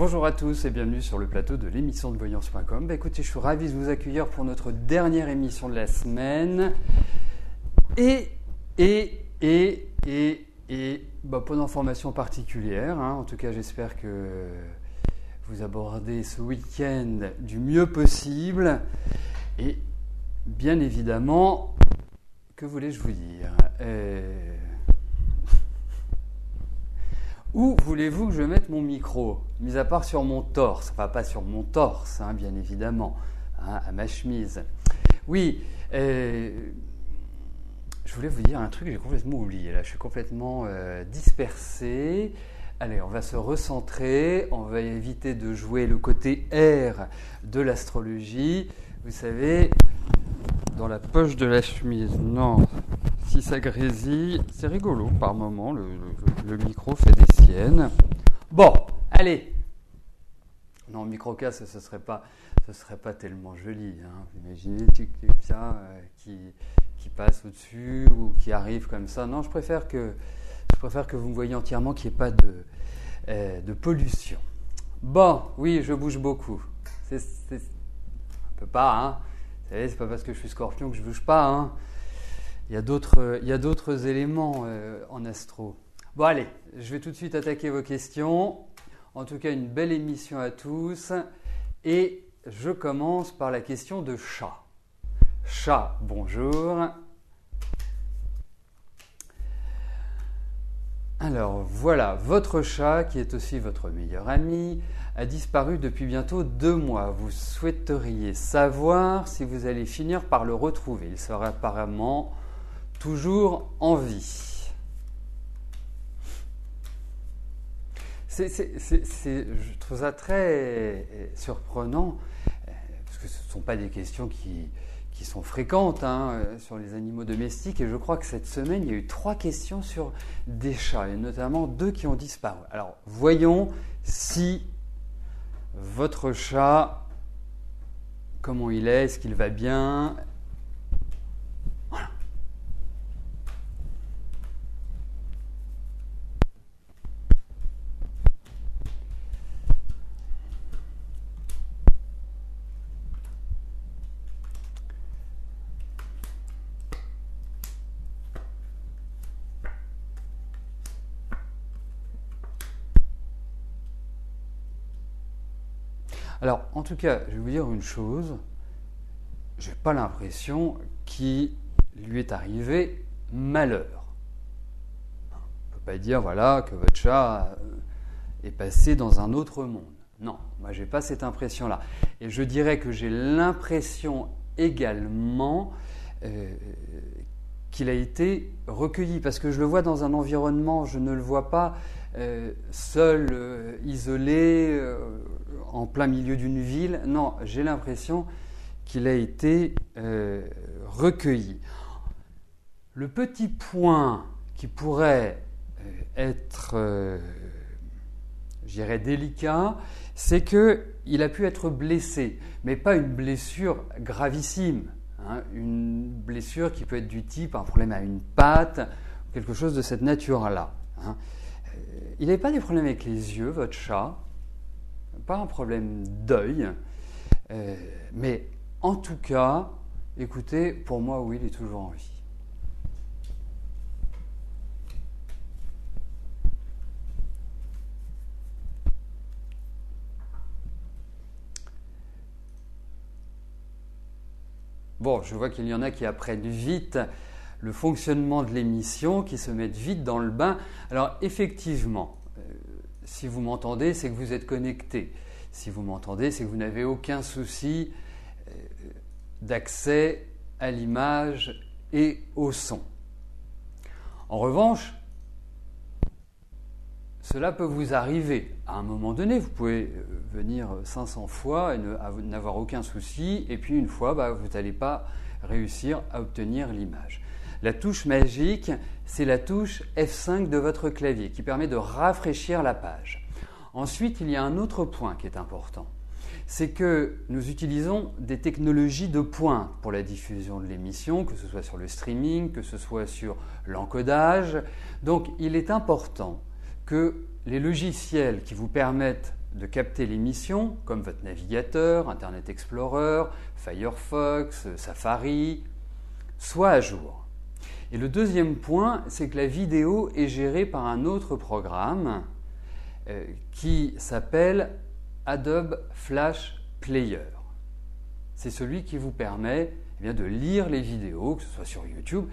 Bonjour à tous et bienvenue sur le plateau de l'émission de voyance.com. Écoutez, je suis ravi de vous accueillir pour notre dernière émission de la semaine. Pas d'informations particulières. En tout cas, j'espère que vous abordez ce week-end du mieux possible. Et bien évidemment, que voulais-je vous dire Où voulez-vous que je mette mon micro? Mis à part sur mon torse, enfin pas sur mon torse, bien évidemment, à ma chemise. Oui, je voulais vous dire un truc que j'ai complètement oublié. Là, je suis complètement dispersé. Allez, on va se recentrer, on va éviter de jouer le côté R de l'astrologie. Vous savez, dans la poche de la chemise, non. Si ça grésille, c'est rigolo par moment, le micro fait des siennes. Bon, allez. Non, micro-casse, ce serait pas tellement joli. Vous imaginez ça qui passe au-dessus ou qui arrive comme ça. Non, je préfère que vous me voyez entièrement, qu'il n'y ait pas de pollution. Bon, oui, je bouge beaucoup. On peut pas, Vous savez, c'est pas parce que je suis scorpion que je bouge pas, Il y a d'autres éléments en astro. Bon, allez, je vais tout de suite attaquer vos questions. En tout cas, une belle émission à tous. Et je commence par la question de chat. Chat, bonjour. Alors, voilà, votre chat, qui est aussi votre meilleur ami, a disparu depuis bientôt 2 mois. Vous souhaiteriez savoir si vous allez finir par le retrouver. Il serait apparemment toujours en vie. Je trouve ça très surprenant, parce que ce ne sont pas des questions qui sont fréquentes sur les animaux domestiques. Et je crois que cette semaine, il y a eu 3 questions sur des chats, et notamment 2 qui ont disparu. Alors, voyons si votre chat, comment il est qu'il va bien? Alors, en tout cas, je vais vous dire une chose, je n'ai pas l'impression qu'il lui est arrivé malheur. On ne peut pas dire que votre chat est passé dans un autre monde. Non, moi je n'ai pas cette impression-là. Et je dirais que j'ai l'impression également qu'il a été recueilli, parce que je le vois dans un environnement, je ne le vois pas seul, isolé, en plein milieu d'une ville. Non, j'ai l'impression qu'il a été recueilli. Le petit point qui pourrait être, je dirais, délicat, c'est qu'il a pu être blessé, mais pas une blessure gravissime. Une blessure qui peut être du type un problème à une patte, quelque chose de cette nature-là. Il n'avait pas des problèmes avec les yeux, votre chat, pas un problème d'œil, mais en tout cas, écoutez, pour moi, oui, il est toujours en vie. Bon, je vois qu'il y en a qui apprennent vite le fonctionnement de l'émission, qui se mettent vite dans le bain. Alors effectivement, si vous m'entendez, c'est que vous êtes connecté. Si vous m'entendez, c'est que vous n'avez aucun souci d'accès à l'image et au son. En revanche, cela peut vous arriver. À un moment donné, vous pouvez venir 500 fois et n'avoir aucun souci, et puis une fois, vous n'allez pas réussir à obtenir l'image. La touche magique, c'est la touche F5 de votre clavier qui permet de rafraîchir la page. Ensuite, il y a un autre point qui est important. C'est que nous utilisons des technologies de pointe pour la diffusion de l'émission, que ce soit sur le streaming, que ce soit sur l'encodage. Donc, il est important que les logiciels qui vous permettent de capter l'émission, comme votre navigateur, Internet Explorer, Firefox, Safari, soit à jour. Et le deuxième point, c'est que la vidéo est gérée par un autre programme qui s'appelle Adobe Flash Player. C'est celui qui vous permet de lire les vidéos, que ce soit sur YouTube,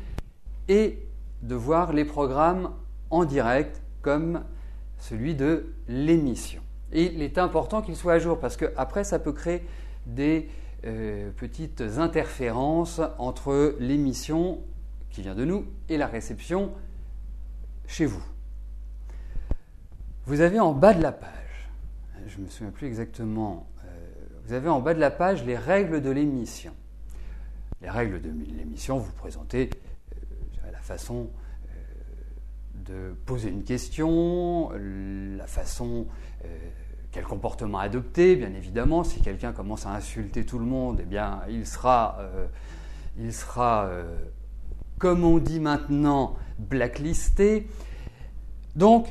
et de voir les programmes en direct, comme celui de l'émission. Et il est important qu'il soit à jour, parce qu'après, ça peut créer des petites interférences entre l'émission qui vient de nous et la réception chez vous. Vous avez en bas de la page, je ne me souviens plus exactement, vous avez en bas de la page les règles de l'émission. Les règles de l'émission, vous présentez la façon de poser une question, la façon, quel comportement adopter, bien évidemment. Si quelqu'un commence à insulter tout le monde, eh bien, il sera comme on dit maintenant, blacklisté. Donc,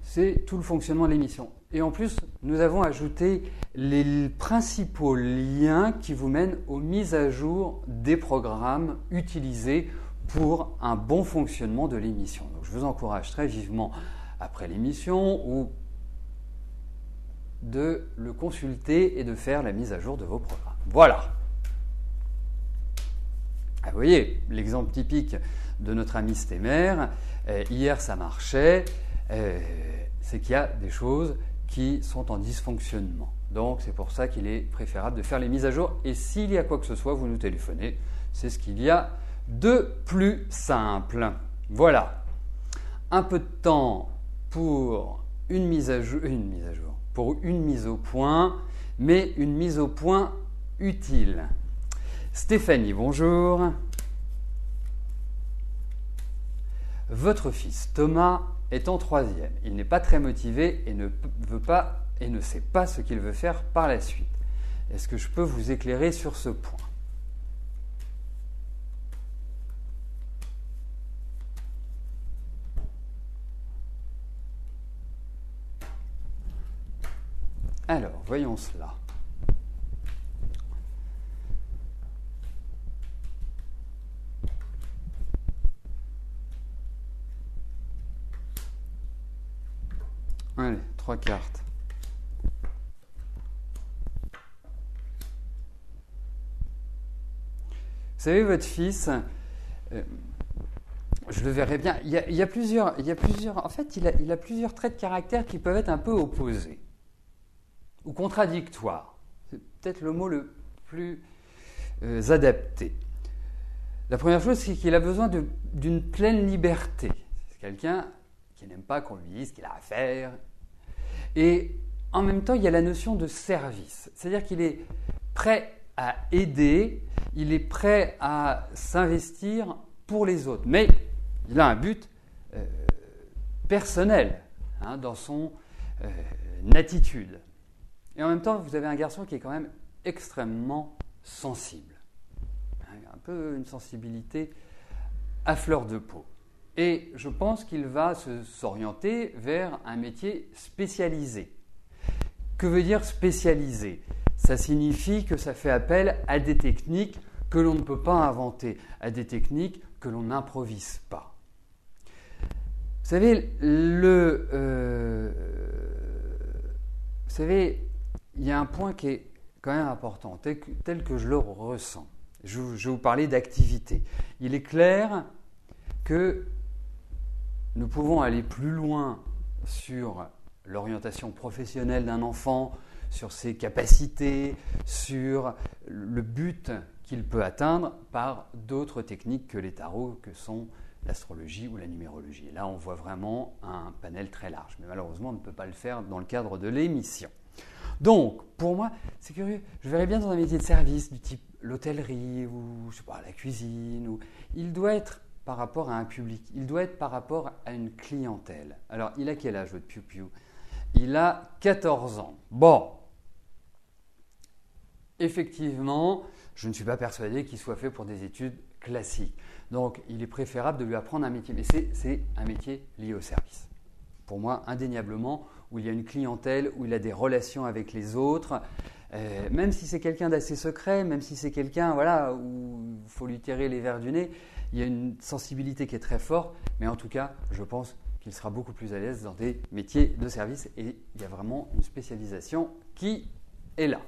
c'est tout le fonctionnement de l'émission. Et en plus, nous avons ajouté les principaux liens qui vous mènent aux mises à jour des programmes utilisés pour un bon fonctionnement de l'émission. Donc, je vous encourage très vivement, après l'émission, ou de le consulter et de faire la mise à jour de vos programmes. Voilà. Ah, vous voyez, l'exemple typique de notre ami Stémer, hier ça marchait, c'est qu'il y a des choses qui sont en dysfonctionnement. Donc c'est pour ça qu'il est préférable de faire les mises à jour. Et s'il y a quoi que ce soit, vous nous téléphonez. C'est ce qu'il y a de plus simple. Voilà. Un peu de temps pour une mise au point, mais une mise au point utile. Stéphanie, bonjour. Votre fils Thomas est en 3e. Il n'est pas très motivé et ne sait pas ce qu'il veut faire par la suite. Est-ce que je peux vous éclairer sur ce point ? Alors, voyons cela. Allez, 3 cartes. Vous savez, votre fils, je le verrai bien, il y a plusieurs, en fait, il a plusieurs traits de caractère qui peuvent être un peu opposés ou contradictoires. C'est peut-être le mot le plus adapté. La première chose, c'est qu'il a besoin d'une pleine liberté. C'est quelqu'un qui n'aime pas qu'on lui dise ce qu'il a à faire. Et en même temps, il y a la notion de service. C'est-à-dire qu'il est prêt à aider, il est prêt à s'investir pour les autres. Mais il a un but personnel dans son attitude. Et en même temps, vous avez un garçon qui est quand même extrêmement sensible. Un peu une sensibilité à fleur de peau. Et je pense qu'il va s'orienter vers un métier spécialisé. Que veut dire spécialisé ? Ça signifie que ça fait appel à des techniques que l'on ne peut pas inventer, à des techniques que l'on n'improvise pas. Vous savez, il y a un point qui est quand même important, tel que je le ressens. Je vais vous parler d'activité. Il est clair que nous pouvons aller plus loin sur l'orientation professionnelle d'un enfant, sur ses capacités, sur le but qu'il peut atteindre par d'autres techniques que les tarots, que sont l'astrologie ou la numérologie. Et là, on voit vraiment un panel très large. Mais malheureusement, on ne peut pas le faire dans le cadre de l'émission. Donc, pour moi, c'est curieux. Je verrais bien dans un métier de service du type l'hôtellerie ou je sais pas, la cuisine. Il doit être par rapport à un public, il doit être par rapport à une clientèle. Alors, il a quel âge, votre piou-piou ? Il a 14 ans. Bon, effectivement, je ne suis pas persuadé qu'il soit fait pour des études classiques. Donc, il est préférable de lui apprendre un métier. Mais c'est un métier lié au service. pour moi, indéniablement, où il y a une clientèle, où il a des relations avec les autres. Même si c'est quelqu'un d'assez secret, même si c'est quelqu'un voilà, où il faut lui tirer les vers du nez, il y a une sensibilité qui est très forte, mais en tout cas, je pense qu'il sera beaucoup plus à l'aise dans des métiers de service et il y a vraiment une spécialisation qui est là.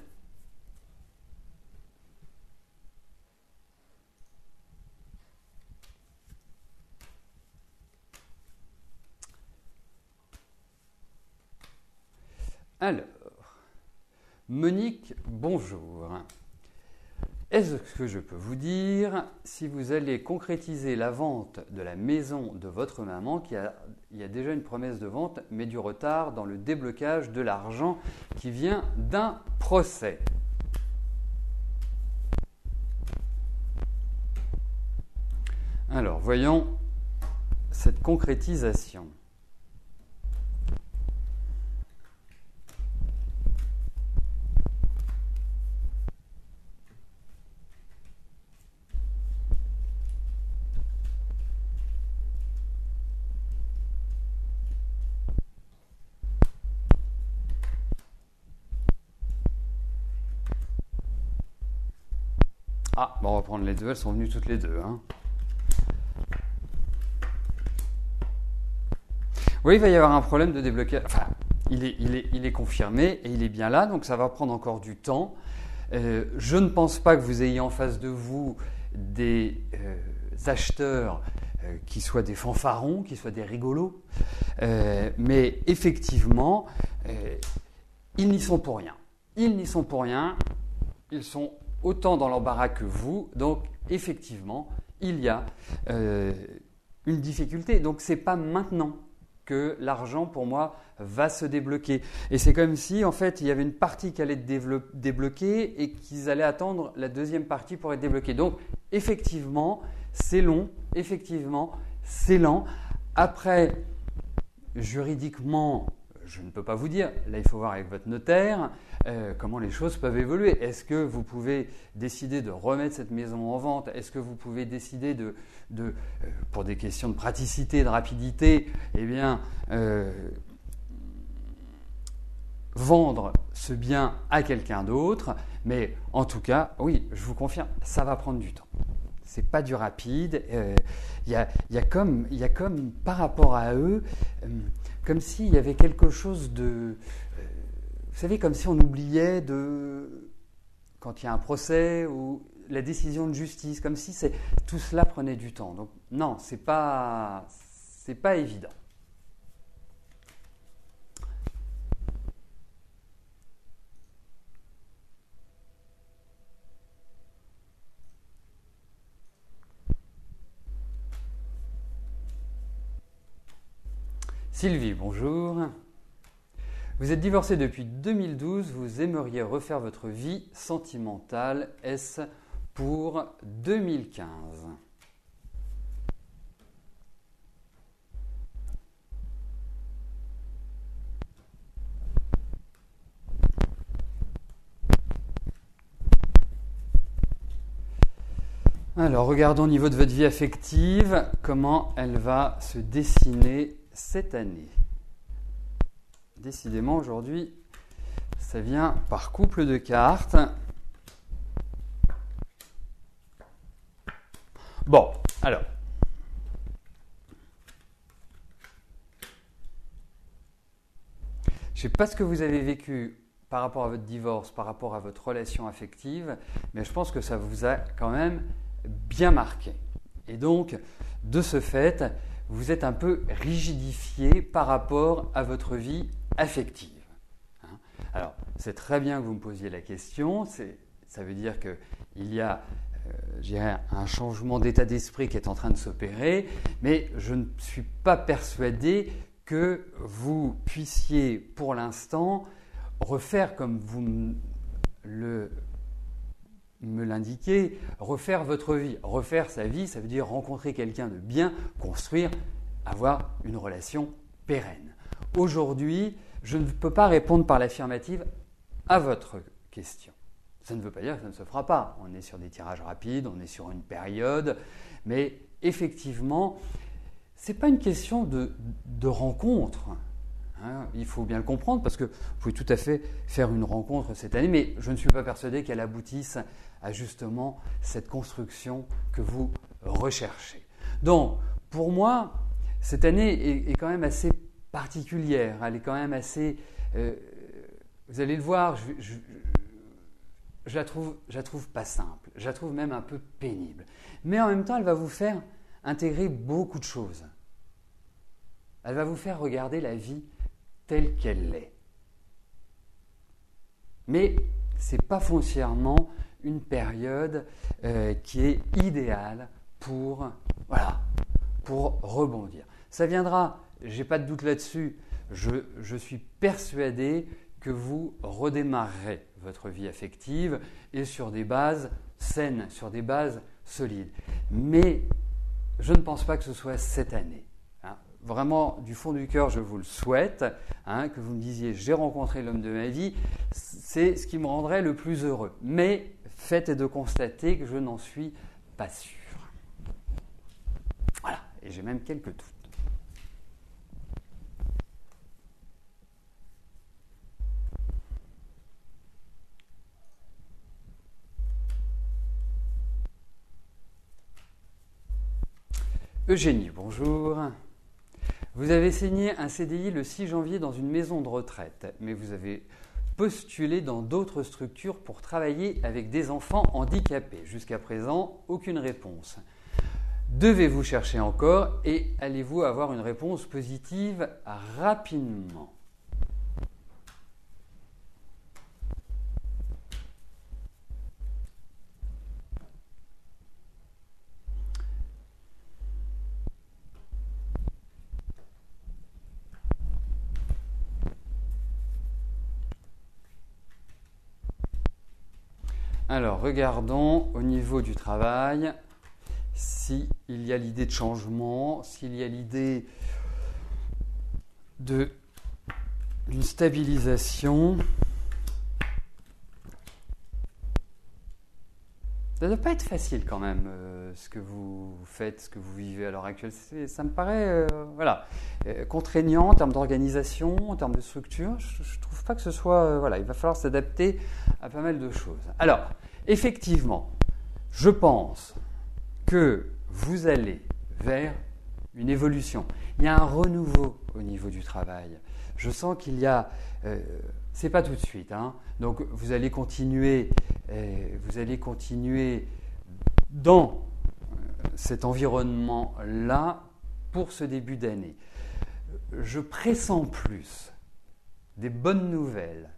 Alors, Monique, bonjour. Est-ce que je peux vous dire si vous allez concrétiser la vente de la maison de votre maman, il y a déjà une promesse de vente, mais du retard dans le déblocage de l'argent qui vient d'un procès? Alors, voyons cette concrétisation. Ah, bon, on va prendre les deux, elles sont venues toutes les deux. Hein. Oui, il va y avoir un problème de déblocage. Enfin, il est confirmé et il est bien là, donc ça va prendre encore du temps. Je ne pense pas que vous ayez en face de vous des acheteurs qui soient des fanfarons, qui soient des rigolos. Mais effectivement, ils n'y sont pour rien. Ils n'y sont pour rien. Ils sont autant dans l'embarras que vous. Donc, effectivement, il y a une difficulté. Donc, ce n'est pas maintenant que l'argent, pour moi, va se débloquer. Et c'est comme si, en fait, il y avait une partie qui allait être débloquée et qu'ils allaient attendre la deuxième partie pour être débloquée. Donc, effectivement, c'est long. Effectivement, c'est lent. Après, juridiquement, je ne peux pas vous dire. Là, il faut voir avec votre notaire comment les choses peuvent évoluer. Est-ce que vous pouvez décider de remettre cette maison en vente? Est-ce que vous pouvez décider pour des questions de praticité, de rapidité, eh bien, vendre ce bien à quelqu'un d'autre? Mais en tout cas, oui, je vous confirme, ça va prendre du temps. C'est pas du rapide. Il y a comme par rapport à eux, comme s'il y avait quelque chose de, vous savez, comme si on oubliait quand il y a un procès ou la décision de justice, comme si tout cela prenait du temps. Donc non, c'est pas évident. Sylvie, bonjour. Vous êtes divorcé depuis 2012, vous aimeriez refaire votre vie sentimentale. Est-ce pour 2015? Alors, regardons au niveau de votre vie affective, comment elle va se dessiner cette année. Décidément, aujourd'hui, ça vient par couple de cartes. Bon, alors. Je ne sais pas ce que vous avez vécu par rapport à votre divorce, par rapport à votre relation affective, mais je pense que ça vous a quand même bien marqué. Et donc, de ce fait, vous êtes un peu rigidifié par rapport à votre vie affective. Alors, c'est très bien que vous me posiez la question, ça veut dire qu'il y a un changement d'état d'esprit qui est en train de s'opérer, mais je ne suis pas persuadé que vous puissiez pour l'instant refaire comme vous me l'indiquez, refaire votre vie. Refaire sa vie, ça veut dire rencontrer quelqu'un de bien, construire, avoir une relation pérenne. Aujourd'hui, je ne peux pas répondre par l'affirmative à votre question. Ça ne veut pas dire que ça ne se fera pas. On est sur des tirages rapides, on est sur une période, mais effectivement, ce n'est pas une question de rencontre, Hein, il faut bien le comprendre parce que vous pouvez tout à fait faire une rencontre cette année, mais je ne suis pas persuadé qu'elle aboutisse à justement cette construction que vous recherchez. Donc, pour moi, cette année est quand même assez particulière, elle est quand même assez... vous allez le voir, je la trouve pas simple, je la trouve même un peu pénible. Mais en même temps, elle va vous faire intégrer beaucoup de choses. Elle va vous faire regarder la vie telle qu'elle est. Mais ce n'est pas foncièrement une période qui est idéale pour rebondir. Ça viendra, je n'ai pas de doute là-dessus, je suis persuadé que vous redémarrerez votre vie affective et sur des bases saines, sur des bases solides. Mais je ne pense pas que ce soit cette année. Vraiment, du fond du cœur, je vous le souhaite, que vous me disiez « j'ai rencontré l'homme de ma vie », c'est ce qui me rendrait le plus heureux. Mais fait est de constater que je n'en suis pas sûr. Voilà, et j'ai même quelques doutes. Eugénie, bonjour. Vous avez signé un CDI le 6 janvier dans une maison de retraite, mais vous avez postulé dans d'autres structures pour travailler avec des enfants handicapés. Jusqu'à présent, aucune réponse. Devez-vous chercher encore et allez-vous avoir une réponse positive rapidement ? Alors, regardons au niveau du travail s'il y a l'idée de changement, s'il y a l'idée d'une stabilisation. Ça ne doit pas être facile quand même, ce que vous faites, ce que vous vivez à l'heure actuelle. Ça me paraît contraignant en termes d'organisation, en termes de structure. Je ne trouve pas que ce soit... il va falloir s'adapter à pas mal de choses. Alors, effectivement, je pense que vous allez vers une évolution. Il y a un renouveau au niveau du travail. Je sens qu'il y a... c'est pas tout de suite, donc vous allez continuer dans cet environnement-là pour ce début d'année. Je pressens plus des bonnes nouvelles,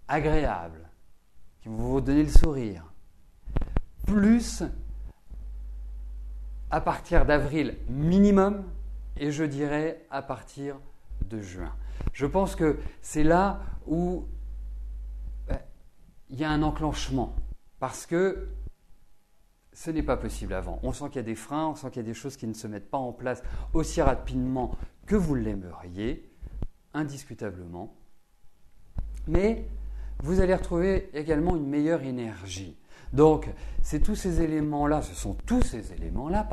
agréables, qui vont vous donner le sourire, plus à partir d'avril minimum, et je dirais à partir de juin. Je pense que c'est là où il y a un enclenchement, parce que ce n'est pas possible avant. On sent qu'il y a des freins, on sent qu'il y a des choses qui ne se mettent pas en place aussi rapidement que vous l'aimeriez, indiscutablement. Mais vous allez retrouver également une meilleure énergie. Donc, ce sont tous ces éléments-là,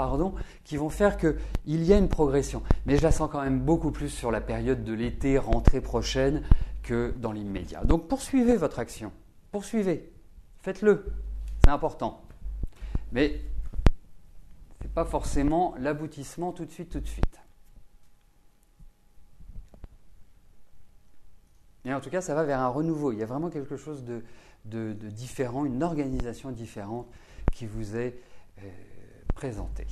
qui vont faire qu'il y a une progression. Mais je la sens quand même beaucoup plus sur la période de l'été, rentrée prochaine, que dans l'immédiat. Donc, poursuivez votre action. Poursuivez. Faites-le. C'est important. Mais ce n'est pas forcément l'aboutissement tout de suite. Et en tout cas, ça va vers un renouveau. Il y a vraiment quelque chose de différent, une organisation différente qui vous est présentée.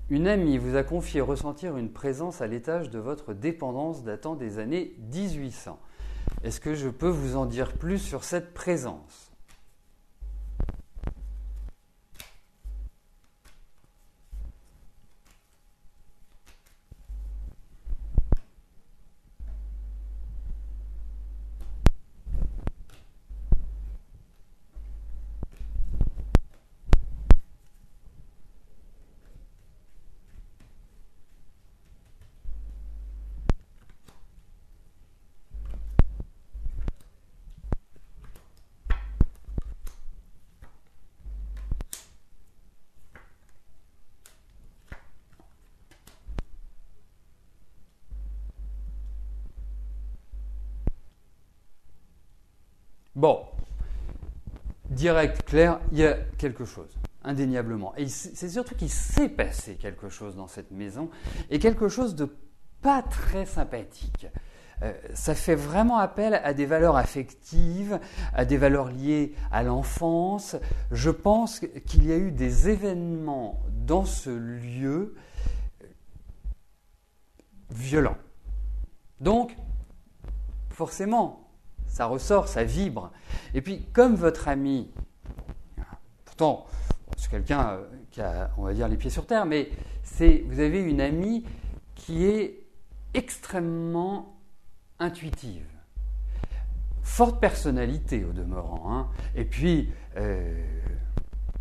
Une amie vous a confié ressentir une présence à l'étage de votre dépendance datant des années 1800. Est-ce que je peux vous en dire plus sur cette présence ? Bon, direct, clair, il y a quelque chose, indéniablement. Et c'est surtout qu'il s'est passé quelque chose dans cette maison, et quelque chose de pas très sympathique. Ça fait vraiment appel à des valeurs affectives, à des valeurs liées à l'enfance. Je pense qu'il y a eu des événements dans ce lieu violents. Donc, forcément, ça ressort, ça vibre. Et puis, comme votre ami, pourtant, c'est quelqu'un qui a, on va dire, les pieds sur terre, mais vous avez une amie qui est extrêmement intuitive, forte personnalité au demeurant, hein, et puis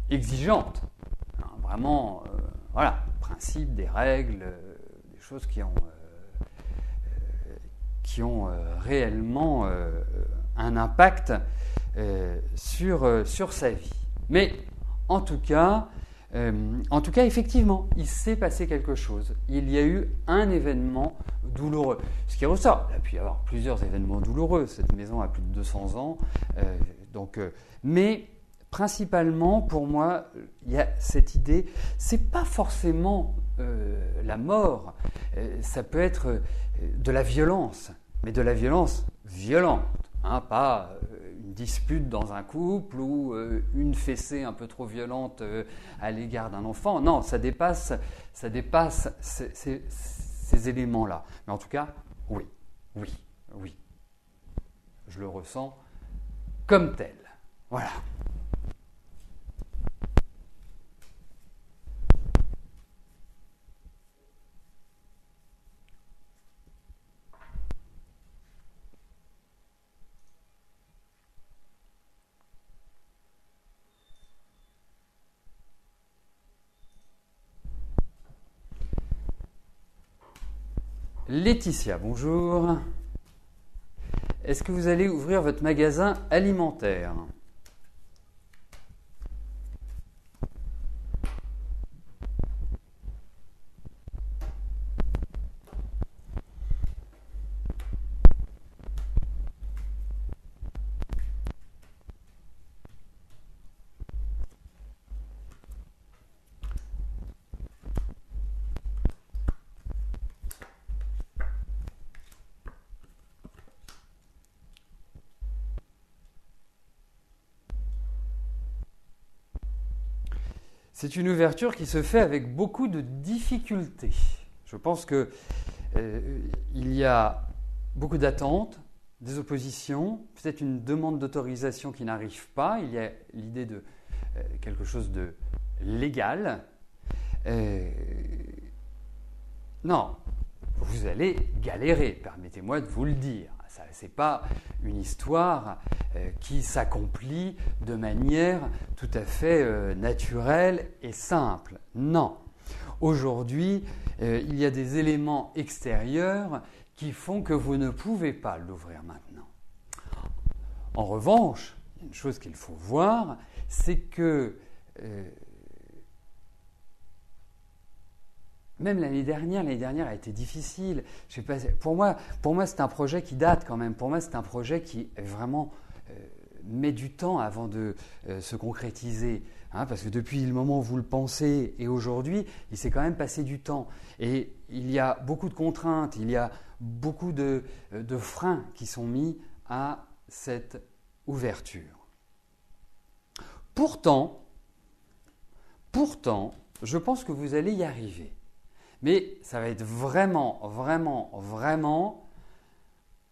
exigeante, hein, vraiment, voilà, principes, des règles, des choses qui ont réellement un impact sur sa vie. Mais en tout cas, effectivement, il s'est passé quelque chose. Il y a eu un événement douloureux. Ce qui ressort, il a pu y avoir plusieurs événements douloureux. Cette maison a plus de 200 ans. Mais principalement, pour moi, il y a cette idée, c'est pas forcément la mort. Ça peut être de la violence, mais de la violence violente. Hein, pas une dispute dans un couple ou une fessée un peu trop violente à l'égard d'un enfant. Non, ça dépasse ces éléments-là. Mais en tout cas, oui. Je le ressens comme tel. Voilà. Laetitia, bonjour. Est-ce que vous allez ouvrir votre magasin alimentaire ? C'est une ouverture qui se fait avec beaucoup de difficultés. Je pense qu'il y a beaucoup d'attentes, des oppositions, peut-être une demande d'autorisation qui n'arrive pas. Il y a l'idée de quelque chose de légal. Non, vous allez galérer, permettez-moi de vous le dire. Ce n'est pas une histoire qui s'accomplit de manière tout à fait naturelle et simple. Non. Aujourd'hui, il y a des éléments extérieurs qui font que vous ne pouvez pas l'ouvrir maintenant. En revanche, une chose qu'il faut voir, c'est que même l'année dernière a été difficile. Je sais pas, pour moi, c'est un projet qui date quand même. Pour moi, c'est un projet qui vraiment met du temps avant de se concrétiser. Hein, parce que depuis le moment où vous le pensez et aujourd'hui, il s'est quand même passé du temps. Et il y a beaucoup de contraintes, il y a beaucoup de freins qui sont mis à cette ouverture. Pourtant, je pense que vous allez y arriver. Mais ça va être vraiment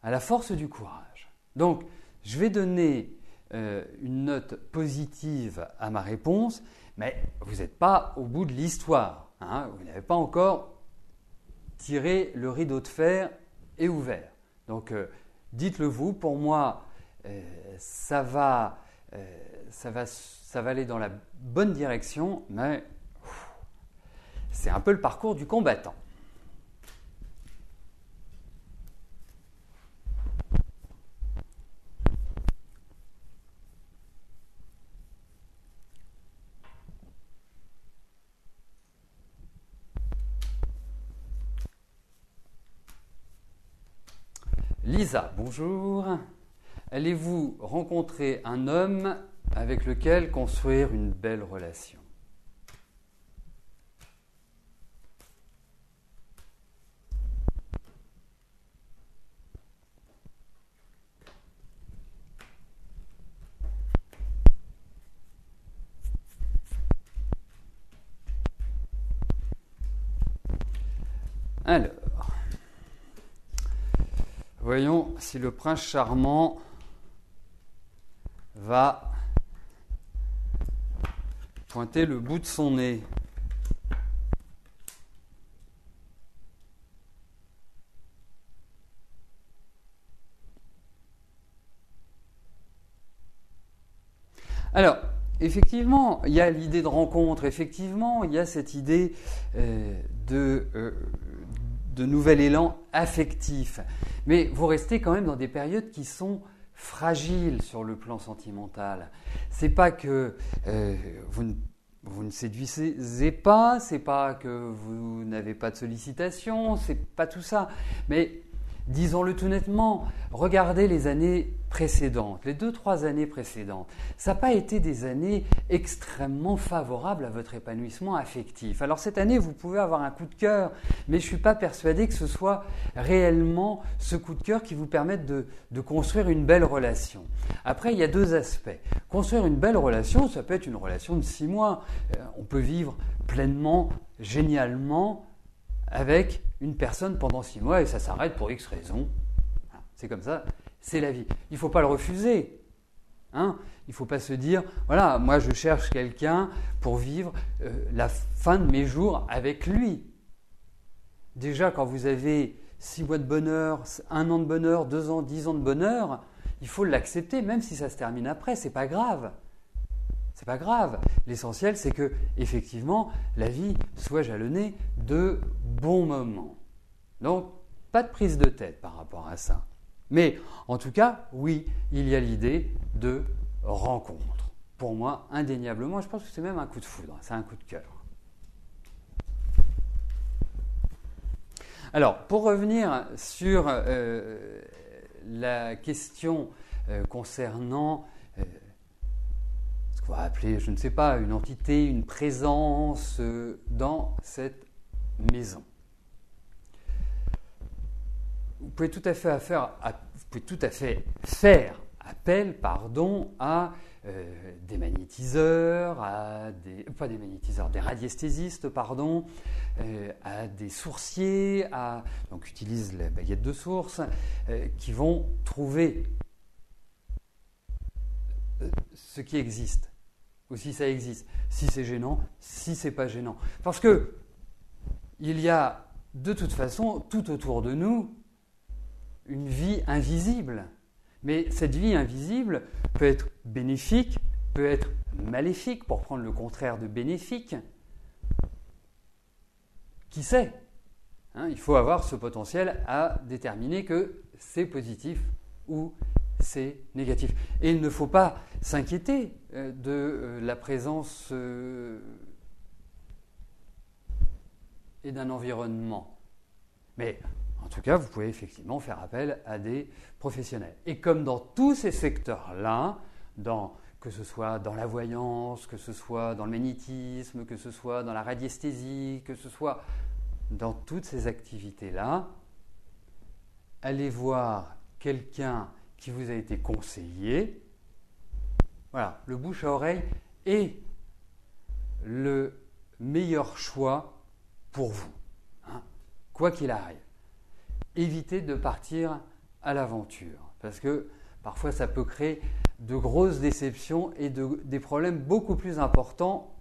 à la force du courage. Donc, je vais donner une note positive à ma réponse, mais vous n'êtes pas au bout de l'histoire. Hein, vous n'avez pas encore tiré le rideau de fer et ouvert. Donc, dites-le vous, pour moi, ça va aller dans la bonne direction, mais c'est un peu le parcours du combattant. Lisa, bonjour. allez-vous rencontrer un homme avec lequel construire une belle relation? Alors, voyons si le prince charmant va pointer le bout de son nez. Alors, effectivement, il y a l'idée de rencontre, effectivement, il y a cette idée de nouvel élan affectif. Mais vous restez quand même dans des périodes qui sont fragiles sur le plan sentimental. C'est pas que vous ne séduisez pas, c'est pas que vous n'avez pas de sollicitations, c'est pas tout ça. Mais disons-le tout nettement, regardez les années précédentes, les 2-3 années précédentes. Ça n'a pas été des années extrêmement favorables à votre épanouissement affectif. Alors cette année, vous pouvez avoir un coup de cœur, mais je ne suis pas persuadé que ce soit réellement ce coup de cœur qui vous permette de construire une belle relation. Après, il y a 2 aspects. Construire une belle relation, ça peut être une relation de 6 mois. On peut vivre pleinement, génialement, avec une personne pendant 6 mois et ça s'arrête pour X raisons. C'est comme ça, c'est la vie. Il ne faut pas le refuser. Il ne faut pas se dire, voilà, moi je cherche quelqu'un pour vivre la fin de mes jours avec lui. Déjà, quand vous avez 6 mois de bonheur, 1 an de bonheur, 2 ans, 10 ans de bonheur, il faut l'accepter, même si ça se termine après, c'est pas grave. C'est pas grave. L'essentiel, c'est que, effectivement, la vie soit jalonnée de bons moments. Donc, pas de prise de tête par rapport à ça. Mais, en tout cas, oui, il y a l'idée de rencontre. Pour moi, indéniablement, je pense que c'est même un coup de foudre, c'est un coup de cœur. Alors, pour revenir sur la question concernant ce qu'on va appeler, je ne sais pas, une entité, une présence dans cette maison. Vous pouvez tout à fait faire appel à des magnétiseurs, des radiesthésistes, à des sourciers, donc utilisent la baguette de source, qui vont trouver ce qui existe, ou si ça existe, si c'est gênant, si c'est pas gênant. Parce que il y a de toute façon tout autour de nous une vie invisible. Mais cette vie invisible peut être bénéfique, peut être maléfique, pour prendre le contraire de bénéfique. Qui sait ? Il faut avoir ce potentiel à déterminer que c'est positif ou c'est négatif. Et il ne faut pas s'inquiéter de la présence et d'un environnement. Mais en tout cas, vous pouvez effectivement faire appel à des professionnels. Et comme dans tous ces secteurs-là, que ce soit dans la voyance, que ce soit dans le magnétisme, que ce soit dans la radiesthésie, que ce soit dans toutes ces activités-là, allez voir quelqu'un qui vous a été conseillé. Voilà, le bouche à oreille est le meilleur choix pour vous, quoi qu'il arrive. Évitez de partir à l'aventure, parce que parfois ça peut créer de grosses déceptions et des problèmes beaucoup plus importants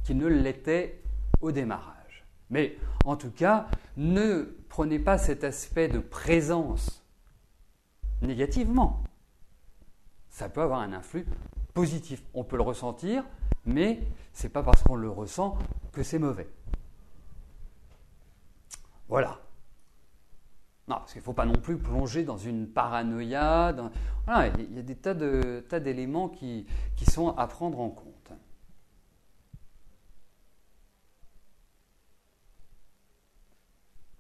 qu'ils ne l'étaient au démarrage. Mais en tout cas, ne prenez pas cet aspect de présence négativement. Ça peut avoir un influx positif. On peut le ressentir, mais ce n'est pas parce qu'on le ressent que c'est mauvais. Voilà. Non, parce qu'il ne faut pas non plus plonger dans une paranoïa. Voilà, il y a des tas d'éléments qui sont à prendre en compte.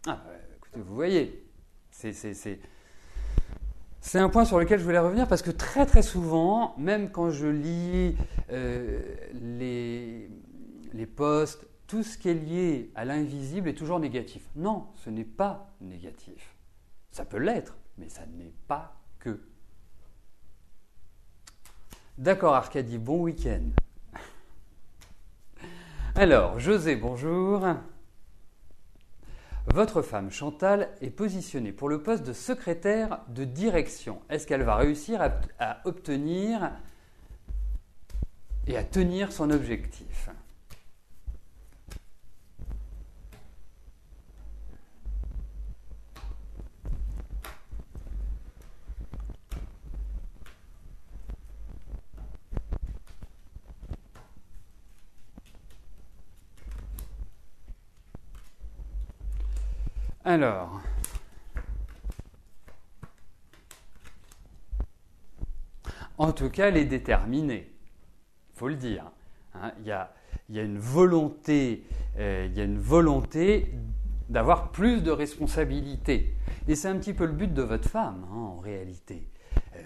Écoutez, vous voyez, C'est un point sur lequel je voulais revenir parce que très très souvent, même quand je lis les posts, tout ce qui est lié à l'invisible est toujours négatif. Non, ce n'est pas négatif. Ça peut l'être, mais ça n'est pas que. D'accord Arcadie, bon week-end. Alors, José, bonjour. Votre femme Chantal est positionnée pour le poste de secrétaire de direction. Est-ce qu'elle va réussir à obtenir et à tenir son objectif ? Alors, en tout cas, elle est déterminée, il faut le dire. Hein, il y a une volonté, d'avoir plus de responsabilités. Et c'est un petit peu le but de votre femme, hein, en réalité.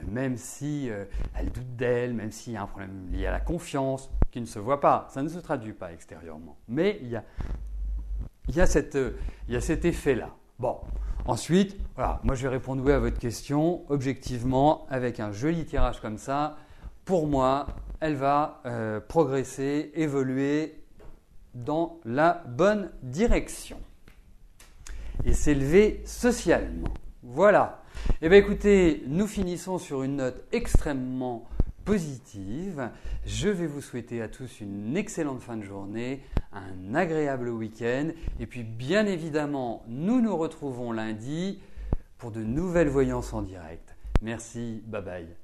Même si elle doute d'elle, même s'il y a un problème lié à la confiance, qui ne se voit pas, ça ne se traduit pas extérieurement. Mais il y a cet effet-là. Bon, ensuite, voilà, moi je vais répondre oui à votre question, objectivement, avec un joli tirage comme ça. Pour moi, elle va progresser, évoluer dans la bonne direction et s'élever socialement. Voilà. Eh bien écoutez, nous finissons sur une note extrêmement positive. Je vais vous souhaiter à tous une excellente fin de journée, un agréable week-end et puis bien évidemment, nous nous retrouvons lundi pour de nouvelles voyances en direct. Merci, bye bye.